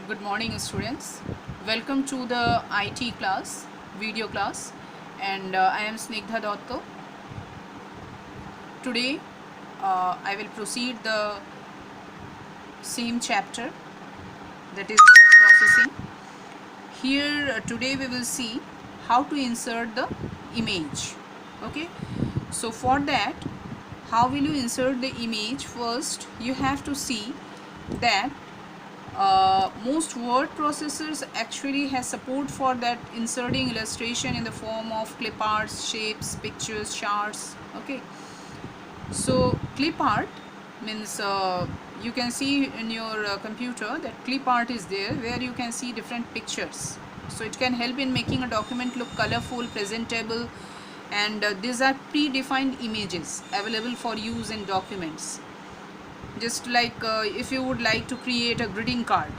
Good morning, students. Welcome to the IT class, video class, and I am Snigdha Dotto. Today, I will proceed the same chapter, that is word processing. Here, today we will see how to insert the image. Okay, so for that, how will you insert the image? First, you have to see that most word processors actually has support for that inserting illustration in the form of clip arts, shapes, pictures, charts. Okay, so clip art means you can see in your computer that clip art is there where you can see different pictures, so it can help in making a document look colorful, presentable, and these are predefined images available for use in documents. Just like if you would like to create a greeting card,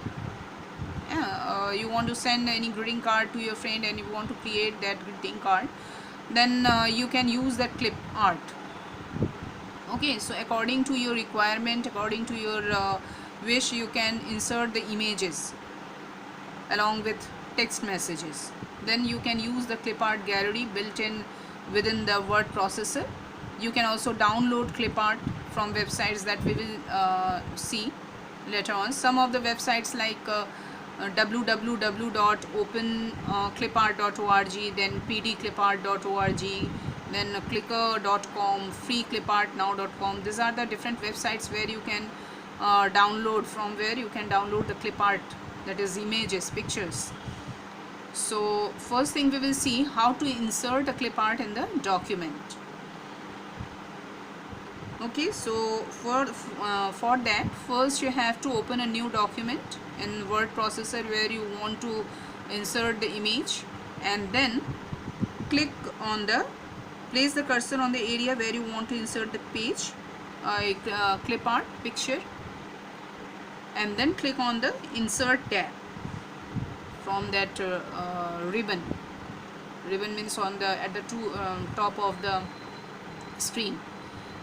you want to send any greeting card to your friend and you want to create that greeting card, then you can use that clip art. Okay, so according to your requirement, according to your wish, you can insert the images along with text messages. Then you can use the clip art gallery built in within the word processor. You can also download clip art from websites that we will see later on. Some of the websites like www.openclipart.org, then pdclipart.org, then clicker.com, freeclipartnow.com. These are the different websites where you can download, from where you can download the clip art, that is images, pictures. So first thing we will see how to insert a clip art in the document. Okay, so for that, first you have to open a new document in word processor where you want to insert the image, and then click on the place the cursor on the area where you want to insert the page, clip art picture, and then click on the insert tab from that ribbon means on the at the top of the screen.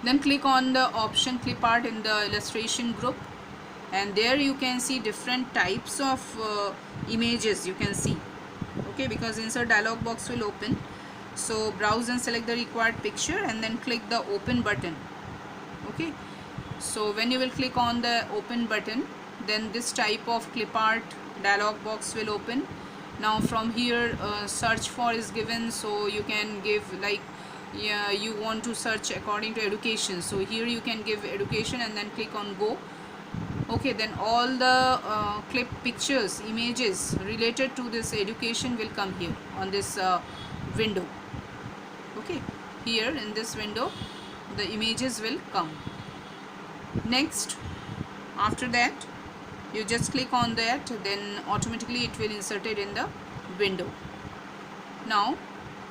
Then click on the option clip art in the illustration group, and there you can see different types of images you can see. Okay, because insert dialog box will open, so browse and select the required picture and then click the open button. Okay, so when you will click on the open button, then this type of clip art dialog box will open. Now from here search for is given, so you can give like, yeah, you want to search according to education, so here you can give education and then click on go. Okay, then all the clip pictures, images related to this education will come here on this window. Okay, here in this window the images will come. Next, after that you just click on that, then automatically it will insert it in the window. Now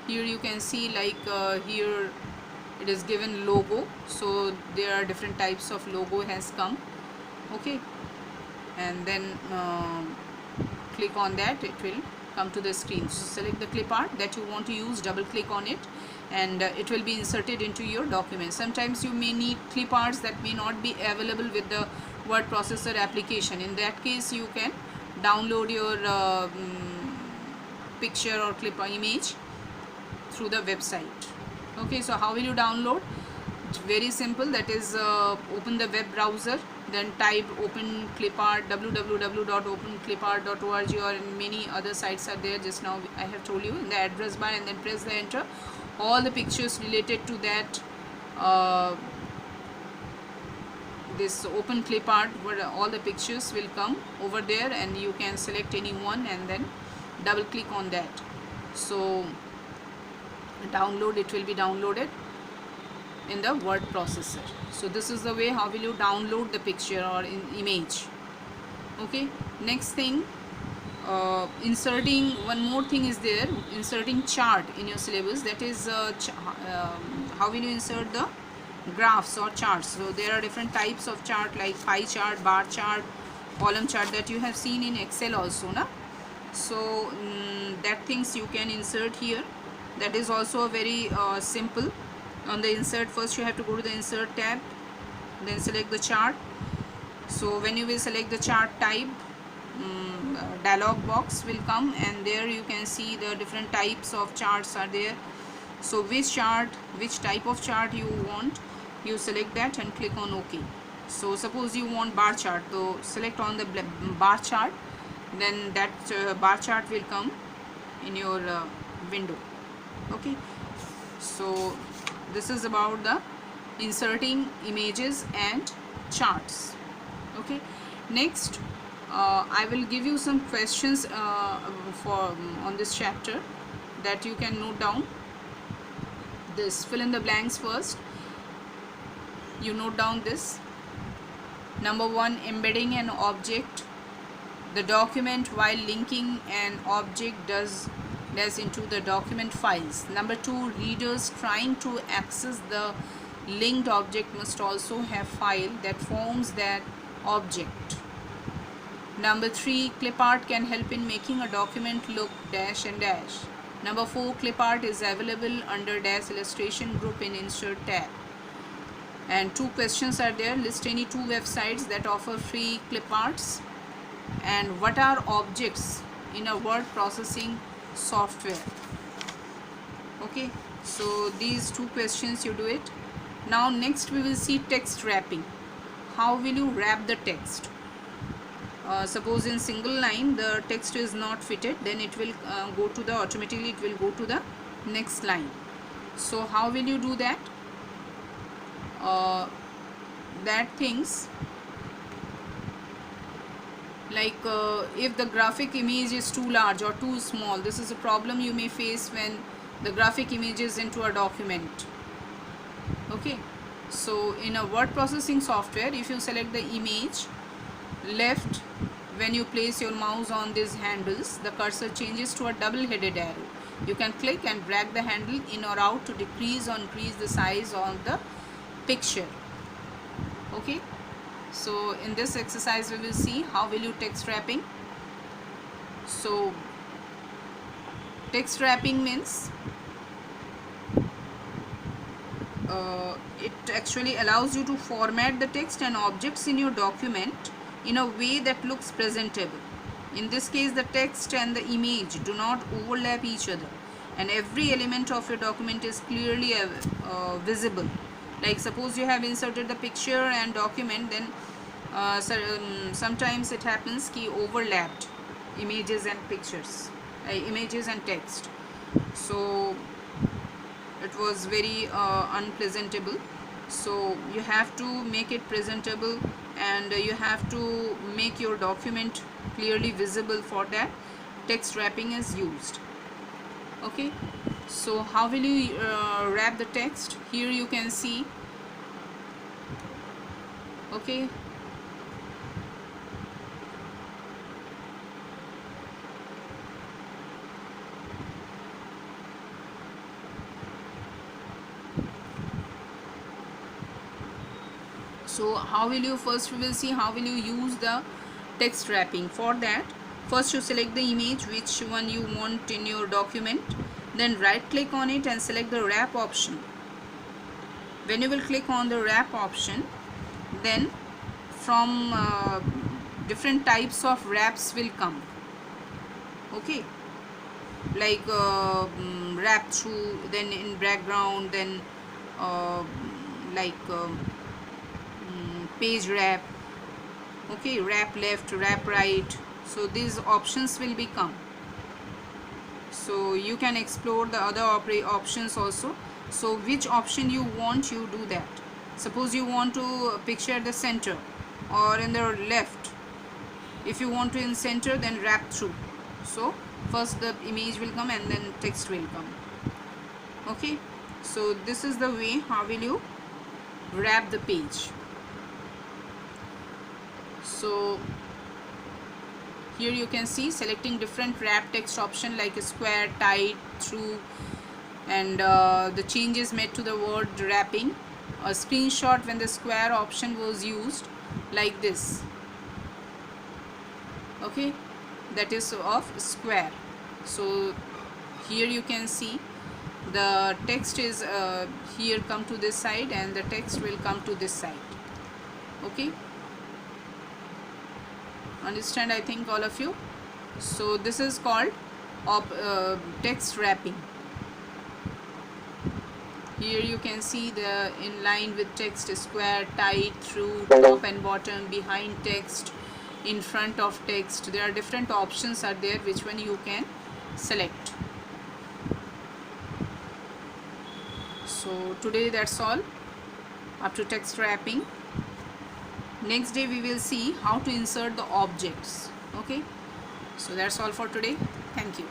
here you can see like here it is given logo, so there are different types of logo has come. Okay, and then click on that, it will come to the screen. So select the clip art that you want to use, double click on it, and it will be inserted into your document. Sometimes you may need clip arts that may not be available with the word processor application. In that case you can download your picture or clip image through the website. Okay, so how will you download? It's very simple, that is open the web browser, then type open clip art, www.openclipart.org, or many other sites are there, just now I have told you, in the address bar, and then press the enter. All the pictures related to that this open clip art, where all the pictures will come over there, and you can select any one and then double click on that. So download, it will be downloaded in the word processor. So this is the way how will you download the picture or image. Okay, next thing, inserting, one more thing is there, inserting chart in your syllabus, that is how will you insert the graphs or charts. So there are different types of chart like pie chart, bar chart, column chart, that you have seen in Excel also, na? So that things you can insert here. That is also a very simple. On the insert, first you have to go to the insert tab, then select the chart. So when you will select the chart type, dialog box will come, and there you can see the different types of charts are there. So which type of chart you want, you select that and click on OK. So suppose you want bar chart, so select on the bar chart, then that bar chart will come in your window. Okay, so this is about the inserting images and charts. Okay, next I will give you some questions for on this chapter that you can note down. This fill in the blanks first. You note down this. Number 1, embedding an object. The document while linking an object does into the document files. Number 2, readers trying to access the linked object must also have file that forms that object. Number 3, clip art can help in making a document look dash and dash. Number 4, clip art is available under dash illustration group in insert tab. And 2 questions are there. List any 2 websites that offer free clip arts, and what are objects in a word processing software. Okay, so these 2 questions you do it. Now next we will see text wrapping. How will you wrap the text? Suppose in single line the text is not fitted, then it will go to the automatically it will go to the next line. So how will you do that? That things like if the graphic image is too large or too small, this is a problem you may face when the graphic image is into a document. Okay, so in a word processing software, if you select the image left, when you place your mouse on these handles, the cursor changes to a double-headed arrow. You can click and drag the handle in or out to decrease or increase the size of the picture. Okay, so in this exercise we will see how will you text wrapping. So text wrapping means it actually allows you to format the text and objects in your document in a way that looks presentable. In this case, the text and the image do not overlap each other, and every element of your document is clearly visible. Like suppose you have inserted the picture and document, then sometimes it happens ki overlapped images and pictures, images and text. So it was very unpresentable. So you have to make it presentable, and you have to make your document clearly visible. For that, text wrapping is used. Okay, so how will you wrap the text? Here you can see. Okay, so how will you, first we will see how will you use the text wrapping. For that, first you select the image which one you want in your document, then right click on it and select the wrap option. When you will click on the wrap option, then from different types of wraps will come. Okay, like wrap through, then in background, then like page wrap. Okay, wrap left, wrap right. So these options will become. So you can explore the other options also. So which option you want, you do that. Suppose you want to picture the center or in the left. If you want to in center, then wrap through. So first the image will come and then text will come. Okay, so this is the way how will you wrap the page. So here you can see selecting different wrap text option like a square, tight, through, and the changes made to the word wrapping. A screenshot when the square option was used, like this. Okay, that is of square. So here you can see the text is here come to this side and the text will come to this side. Okay, Understand, I think all of you. So this is called text wrapping. Here you can see the in line with text, square, tight, through, top and bottom, behind text, in front of text. There are different options are there, which one you can select. So today that's all up to text wrapping. Next day we will see how to insert the objects. Okay, so that's all for today. Thank you.